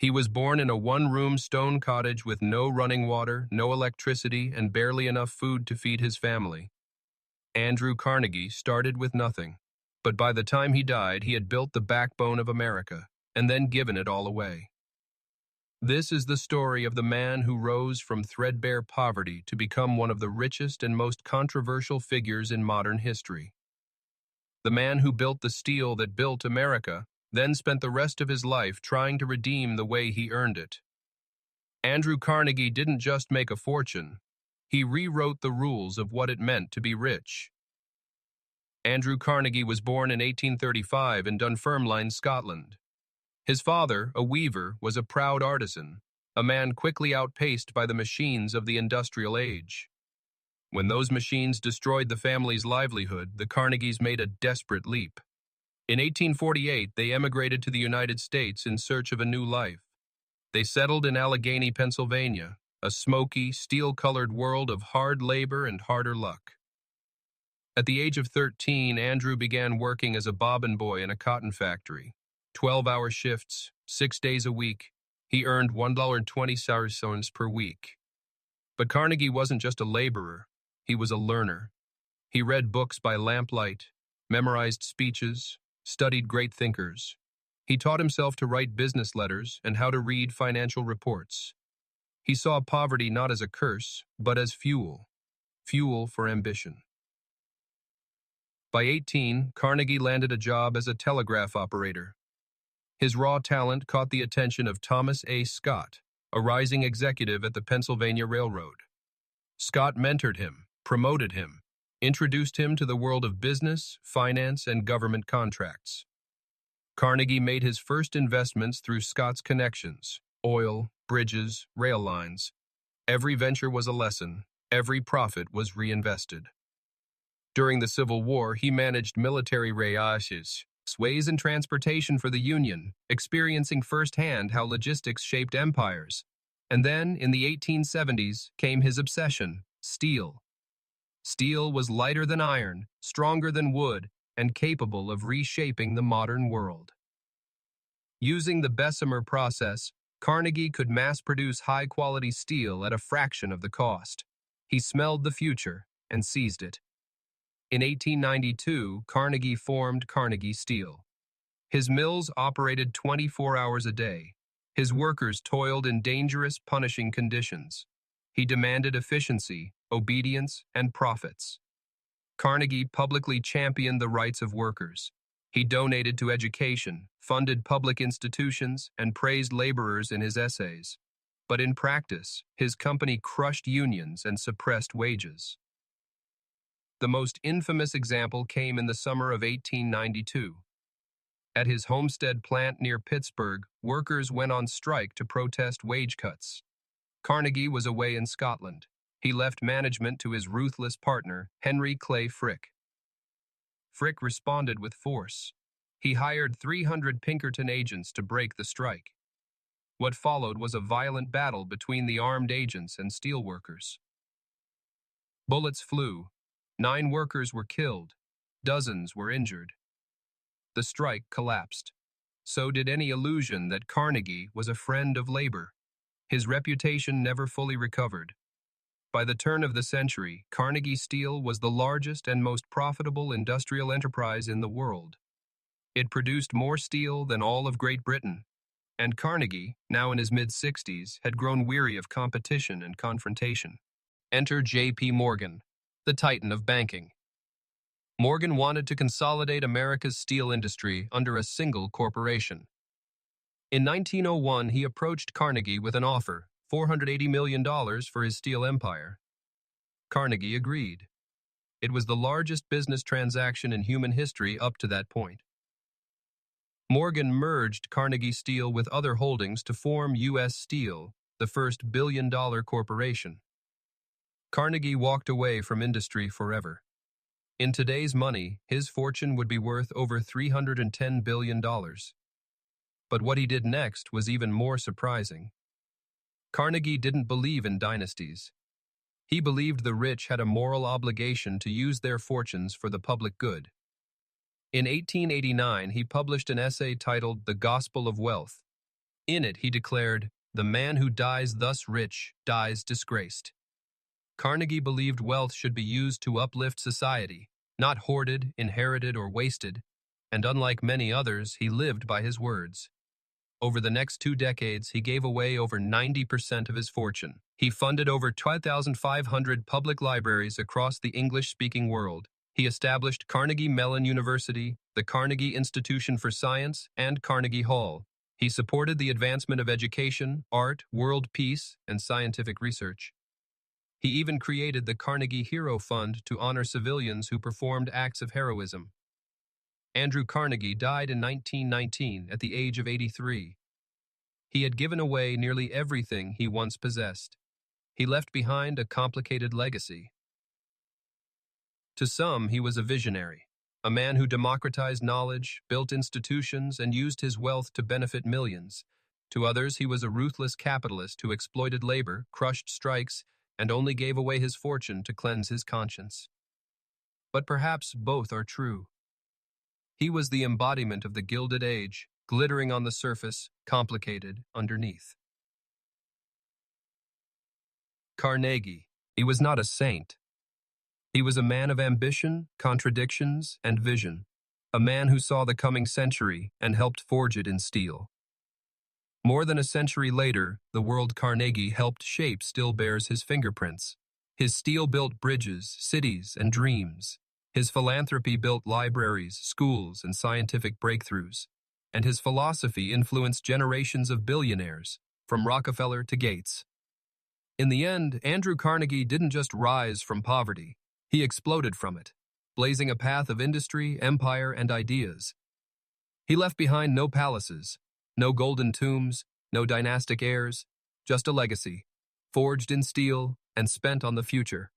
He was born in a one-room stone cottage with no running water, no electricity, and barely enough food to feed his family. Andrew Carnegie started with nothing, but by the time he died, he had built the backbone of America, and then given it all away. This is the story of the man who rose from threadbare poverty to become one of the richest and most controversial figures in modern history. The man who built the steel that built America, then spent the rest of his life trying to redeem the way he earned it. Andrew Carnegie didn't just make a fortune, he rewrote the rules of what it meant to be rich. Andrew Carnegie was born in 1835 in Dunfermline, Scotland. His father, a weaver, was a proud artisan, a man quickly outpaced by the machines of the industrial age. When those machines destroyed the family's livelihood, the Carnegies made a desperate leap. In 1848, they emigrated to the United States in search of a new life. They settled in Allegheny, Pennsylvania, a smoky, steel-colored world of hard labor and harder luck. At the age of 13, Andrew began working as a bobbin boy in a cotton factory. 12-hour shifts, 6 days a week. He earned $1.20 per week. But Carnegie wasn't just a laborer, he was a learner. He read books by lamplight, memorized speeches, studied great thinkers. He taught himself to write business letters and how to read financial reports. He saw poverty not as a curse, but as fuel for ambition. By 18, Carnegie landed a job as a telegraph operator. His raw talent caught the attention of Thomas A. Scott, a rising executive at the Pennsylvania Railroad. Scott mentored him, promoted him, introduced him to the world of business, finance, and government contracts. Carnegie made his first investments through Scott's connections: oil, bridges, rail lines. Every venture was a lesson, every profit was reinvested. During the Civil War, he managed military railways, ways and transportation for the Union, experiencing firsthand how logistics shaped empires. And then, in the 1870s, came his obsession: steel. Steel was lighter than iron, stronger than wood, and capable of reshaping the modern world. Using the Bessemer process, Carnegie could mass-produce high-quality steel at a fraction of the cost. He smelled the future and seized it. In 1892, Carnegie formed Carnegie Steel. His mills operated 24 hours a day. His workers toiled in dangerous, punishing conditions. He demanded efficiency, obedience, and profits. Carnegie publicly championed the rights of workers. He donated to education, funded public institutions, and praised laborers in his essays. But in practice, his company crushed unions and suppressed wages. The most infamous example came in the summer of 1892. At his Homestead plant near Pittsburgh, workers went on strike to protest wage cuts. Carnegie was away in Scotland. He left management to his ruthless partner, Henry Clay Frick. Frick responded with force. He hired 300 Pinkerton agents to break the strike. What followed was a violent battle between the armed agents and steelworkers. Bullets flew. 9 workers were killed. Dozens were injured. The strike collapsed. So did any illusion that Carnegie was a friend of labor. His reputation never fully recovered. By the turn of the century, Carnegie Steel was the largest and most profitable industrial enterprise in the world. It produced more steel than all of Great Britain, and Carnegie, now in his mid-60s, had grown weary of competition and confrontation. Enter J.P. Morgan, the titan of banking. Morgan wanted to consolidate America's steel industry under a single corporation. In 1901, he approached Carnegie with an offer, $480 million for his steel empire. Carnegie agreed. It was the largest business transaction in human history up to that point. Morgan merged Carnegie Steel with other holdings to form U.S. Steel, the first billion-dollar corporation. Carnegie walked away from industry forever. In today's money, his fortune would be worth over $310 billion. But what he did next was even more surprising. Carnegie didn't believe in dynasties. He believed the rich had a moral obligation to use their fortunes for the public good. In 1889, he published an essay titled The Gospel of Wealth. In it, he declared, "The man who dies thus rich dies disgraced." Carnegie believed wealth should be used to uplift society, not hoarded, inherited, or wasted, and unlike many others, he lived by his words. Over the next 2 decades, he gave away over 90% of his fortune. He funded over 2,500 public libraries across the English-speaking world. He established Carnegie Mellon University, the Carnegie Institution for Science, and Carnegie Hall. He supported the advancement of education, art, world peace, and scientific research. He even created the Carnegie Hero Fund to honor civilians who performed acts of heroism. Andrew Carnegie died in 1919 at the age of 83. He had given away nearly everything he once possessed. He left behind a complicated legacy. To some, he was a visionary, a man who democratized knowledge, built institutions, and used his wealth to benefit millions. To others, he was a ruthless capitalist who exploited labor, crushed strikes, and only gave away his fortune to cleanse his conscience. But perhaps both are true. He was the embodiment of the Gilded Age, glittering on the surface, complicated underneath. Carnegie. He was not a saint. He was a man of ambition, contradictions, and vision, a man who saw the coming century and helped forge it in steel. More than a century later, the world Carnegie helped shape still bears his fingerprints. His steel built bridges, cities, and dreams. His philanthropy built libraries, schools, and scientific breakthroughs. And his philosophy influenced generations of billionaires, from Rockefeller to Gates. In the end, Andrew Carnegie didn't just rise from poverty. He exploded from it, blazing a path of industry, empire, and ideas. He left behind no palaces, no golden tombs, no dynastic heirs, just a legacy, forged in steel and spent on the future.